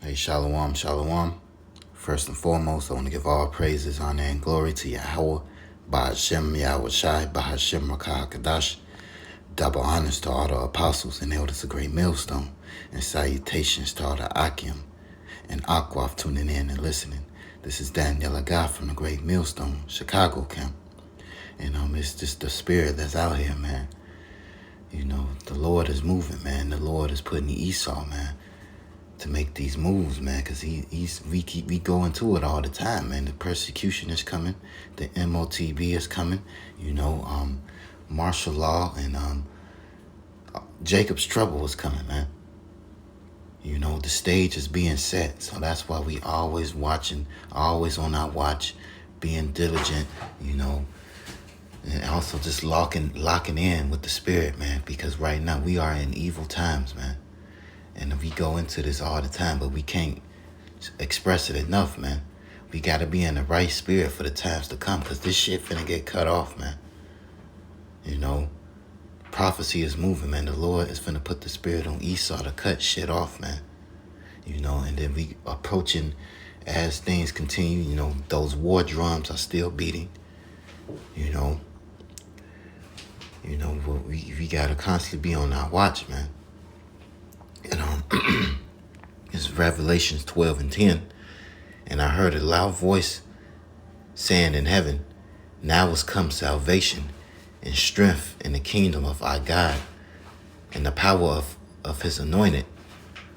Hey, Shalom, Shalom. First and foremost, I want to give all praises, honor, and glory to Yahweh, Ba'ashem Yahweh Shai, Ba'ashem Rakah Kadash. Double honors to all the apostles and elders of Great Millstone, and salutations to all the Akim and Akwaf tuning in and listening. This is Daniel Agah from the Great Millstone, Chicago camp. And it's just the spirit that's out here, man. You know, the Lord is moving, man. The Lord is putting Esau, man, to make these moves, man, because we go into it all the time, man. The persecution is coming, the MOTB is coming, martial law and Jacob's trouble is coming, man. You know, the stage is being set, so that's why we always watching, always on our watch, being diligent, and also just locking in with the spirit, man, because right now we are in evil times, man. And we go into this all the time, but we can't express it enough, man. We got to be in the right spirit for the times to come, because this shit finna get cut off, man. You know, prophecy is moving, man. The Lord is finna put the spirit on Esau to cut shit off, man. You know, and then we approaching as things continue, those war drums are still beating, but we got to constantly be on our watch, man. And it's Revelations 12 and 10. And I heard a loud voice saying in heaven, now is come salvation and strength in the kingdom of our God and the power of his anointed.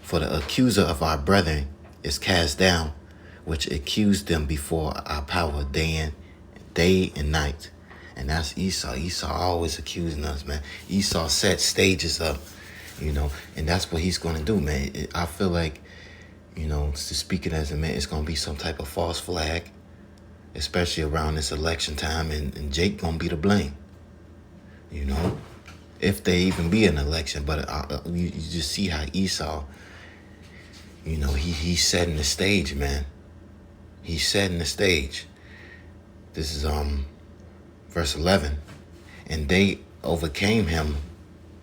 For the accuser of our brethren is cast down, which accused them before our power day and night. And that's Esau. Esau always accusing us, man. Esau set stages up. And that's what he's going to do, man. I feel like, to speak it as a man, it's going to be some type of false flag, especially around this election time, and Jake going to be to blame, if they even be an election. But you just see how Esau, he's setting the stage, man. He's setting the stage. This is verse 11. And they overcame him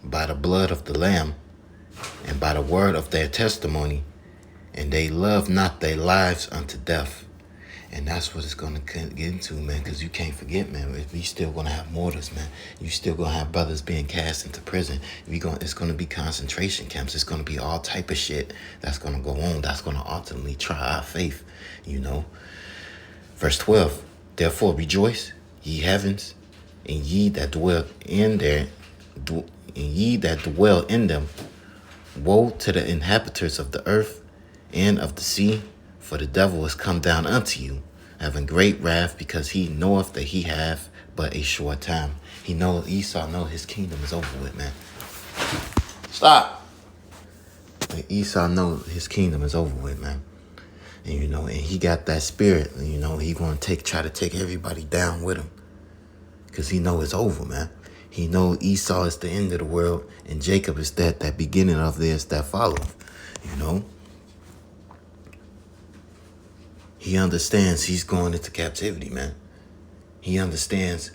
by the blood of the Lamb and by the word of their testimony, and they loved not their lives unto death. And that's what it's going to get into, man, because you can't forget, man, we still going to have mortars, man. You still going to have brothers being cast into prison. It's going to be concentration camps. It's going to be all type of shit that's going to go on. That's going to ultimately try our faith, Verse 12, therefore rejoice, ye heavens, and ye that dwell in there, and ye that dwell in them. Woe to the inhabitants of the earth and of the sea, for the devil is come down unto you, having great wrath, because he knoweth that he have but a short time. Esau know his kingdom is over with, man. Stop. But Esau know his kingdom is over with, man. And and he got that spirit, he gonna try to take everybody down with him, because he know it's over, man. He know Esau is the end of the world, and Jacob is that beginning of this that follows, He understands he's going into captivity, man. He understands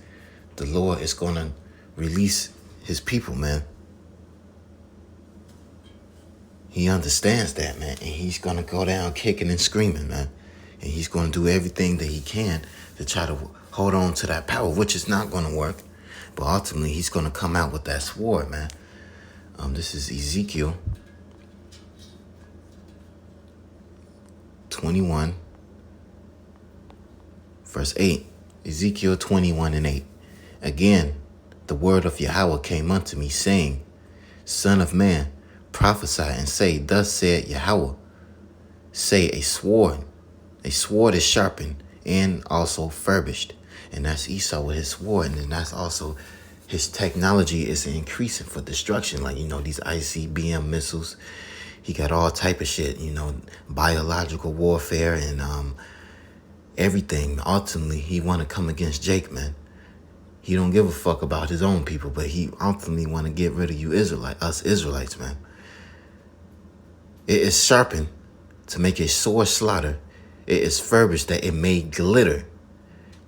the Lord is going to release his people, man. He understands that, man, and he's going to go down kicking and screaming, man. And he's going to do everything that he can to try to hold on to that power, which is not going to work. But ultimately, he's going to come out with that sword, man. This is Ezekiel 21, verse 8. Ezekiel 21 and 8. Again, the word of Yahweh came unto me, saying, Son of man, prophesy and say, thus said Yahweh, say a sword is sharpened and also furbished. And that's Esau with his sword. And then that's also his technology is increasing for destruction. Like, these ICBM missiles. He got all type of shit, biological warfare and everything. Ultimately, he want to come against Jake, man. He don't give a fuck about his own people, but he ultimately want to get rid of us Israelites, man. It is sharpened to make a sore slaughter. It is furbished that it may glitter.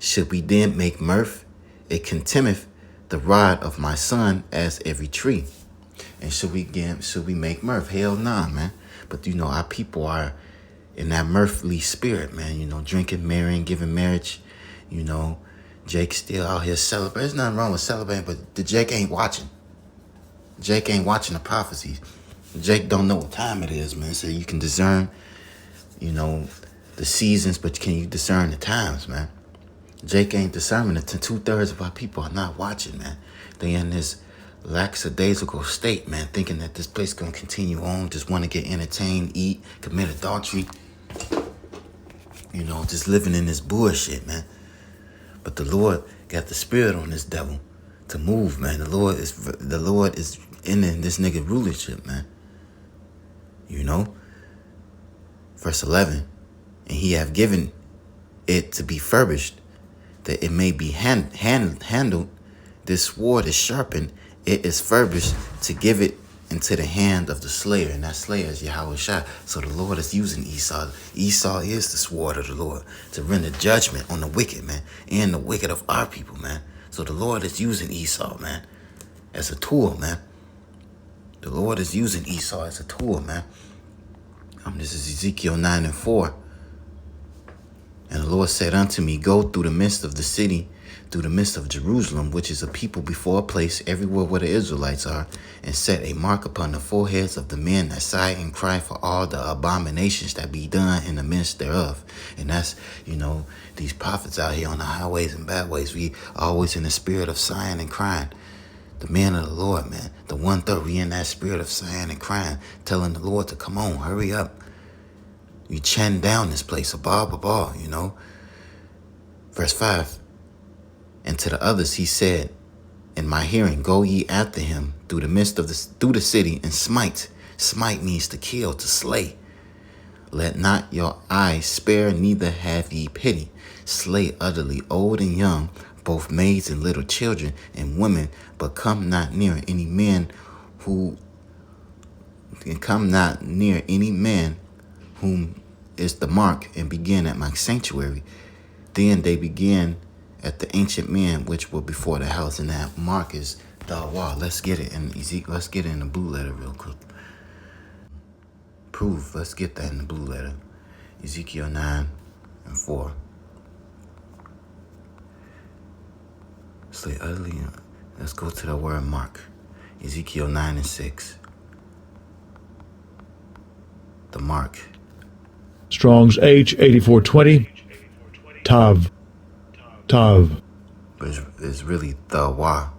Should we then make mirth? It contemneth the rod of my son as every tree. And should we make mirth? Hell nah, man. But our people are in that mirthly spirit, man. You know, drinking, marrying, giving marriage. You know, Jake still out here celebrating. There's nothing wrong with celebrating, but the Jake ain't watching. Jake ain't watching the prophecies. Jake don't know what time it is, man. So you can discern, you know, the seasons, but can you discern the times, man? Jake ain't discerning it. 2/3 of our people are not watching, man. They in this lackadaisical state, man, thinking that this place gonna continue on, just want to get entertained, eat, commit adultery. You know, just living in this bullshit, man. But the Lord got the spirit on this devil to move, man. The Lord is in this nigga rulership, man. You know? Verse 11. And he have given it to be furbished, that it may be handled. This sword is sharpened. It is furbished to give it into the hand of the slayer. And that slayer is Yahweh Shai. So the Lord is using Esau. Esau is the sword of the Lord to render judgment on the wicked, man. And the wicked of our people, man. So the Lord is using Esau, man, as a tool, man. The Lord is using Esau as a tool, man. This is Ezekiel 9:4. And the Lord said unto me, go through the midst of the city, through the midst of Jerusalem, which is a people before a place, everywhere where the Israelites are, and set a mark upon the foreheads of the men that sigh and cry for all the abominations that be done in the midst thereof. And that's, you know, these prophets out here on the highways and byways, we always in the spirit of sighing and crying. The men of the Lord, man, the 1/3, we in that spirit of sighing and crying, telling the Lord to come on, hurry up. You chant down this place, you know. Verse 5. And to the others he said, in my hearing, go ye after him through the midst of through the city and smite. Smite means to kill, to slay. Let not your eyes spare, neither have ye pity. Slay utterly, old and young, both maids and little children and women, but come not near any man whom is the mark, and begin at my sanctuary. Then they began at the ancient men which were before the house, and that mark is Dawah. Let's get it in Ezekiel. Let's get it in the blue letter real quick. Proof. Let's get that in the blue letter. Ezekiel 9:4. Slay utterly. Let's go to the word mark. Ezekiel 9:6. The mark. Strong's H8420. Tav. Is really Dawah.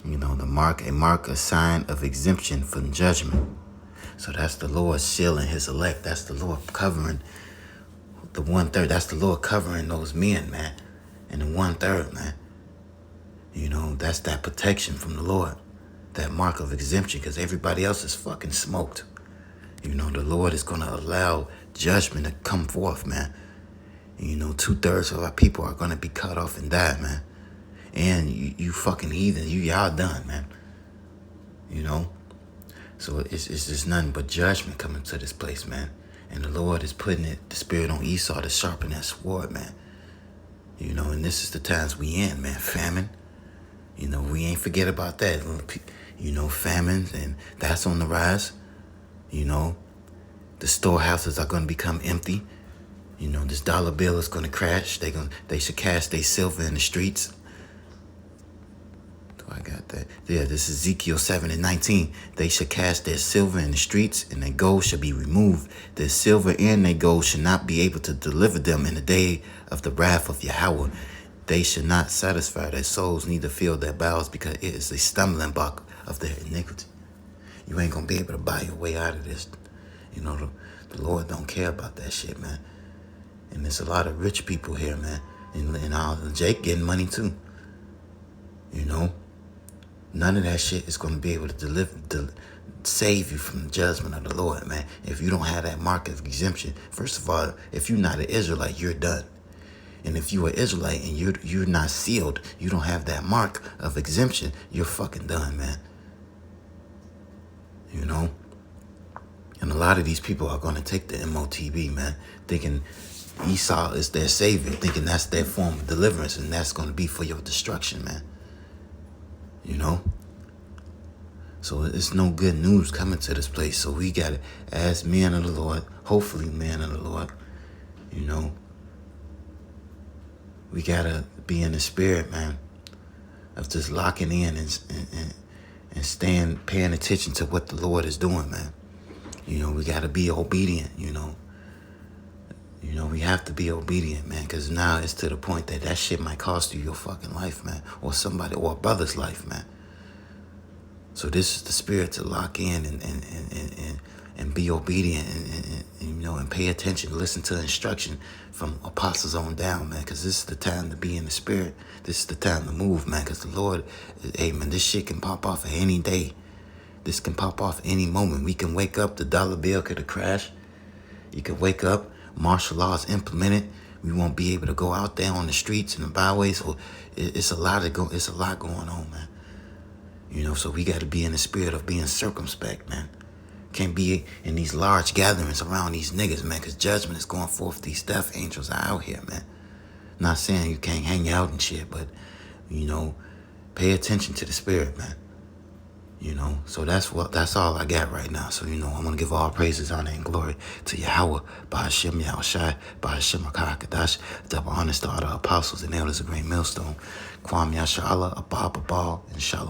You know, the mark, a sign of exemption from judgment. So that's the Lord sealing his elect. That's the Lord covering the 1/3. That's the Lord covering those men, man. And the 1/3, man. You know, that's that protection from the Lord. That mark of exemption, because everybody else is fucking smoked. You know, the Lord is going to allow judgment to come forth, man. You know, 2/3 of our people are going to be cut off and die, man. And you fucking heathen, y'all done, man. You know? So it's just nothing but judgment coming to this place, man. And the Lord is putting the spirit on Esau to sharpen that sword, man. You know, and this is the times we in, man. Famine. You know, we ain't forget about that. You know, famine, and that's on the rise. You know, the storehouses are going to become empty. You know, this dollar bill is going to crash. They should cast their silver in the streets. I got that. Yeah, this is Ezekiel 7:19. They should cast their silver in the streets, and their gold shall be removed. Their silver and their gold should not be able to deliver them in the day of the wrath of Yahweh. They should not satisfy their souls, neither fill their bowels, because it is a stumbling block of their iniquity. You ain't gonna be able to buy your way out of this. You know, the Lord don't care about that shit, man. And there's a lot of rich people here, man. And all Jake getting money too. You know? None of that shit is going to be able to save you from the judgment of the Lord, man. If you don't have that mark of exemption, first of all, if you're not an Israelite, you're done. And if you're an Israelite and you're not sealed, you don't have that mark of exemption, you're fucking done, man. You know? And a lot of these people are going to take the MOTB, man, thinking Esau is their savior, thinking that's their form of deliverance, and that's going to be for your destruction, man. You know? So it's no good news coming to this place. So we got to, as men of the Lord, hopefully men of the Lord, you know, we got to be in the spirit, man, of just locking in and staying, paying attention to what the Lord is doing, man. You know, we got to be obedient, you know. You know, we have to be obedient, man, because now it's to the point that shit might cost you your fucking life, man, or somebody, or a brother's life, man. So this is the spirit to lock in and be obedient and you know, and pay attention, listen to instruction from apostles on down, man, because this is the time to be in the spirit. This is the time to move, man, because the Lord, hey, man, this shit can pop off at any day. This can pop off any moment. We can wake up, the dollar bill could have crashed. You could wake up, martial law is implemented. We won't be able to go out there on the streets and the byways. So it's a lot going on, man. You know, so we got to be in the spirit of being circumspect, man. Can't be in these large gatherings around these niggas, man, because judgment is going forth. These death angels are out here, man. Not saying you can't hang out and shit, but, you know, pay attention to the spirit, man. You know, so that's all I got right now. So, you know, I'm going to give all praises, honor, and glory to Yahweh, Ba'ashem Yahushai, Ba'ashem HaKadash, double honest to all the apostles and elders of Great Millstone, Kwam Yasha Allah, Abba, and Shalom.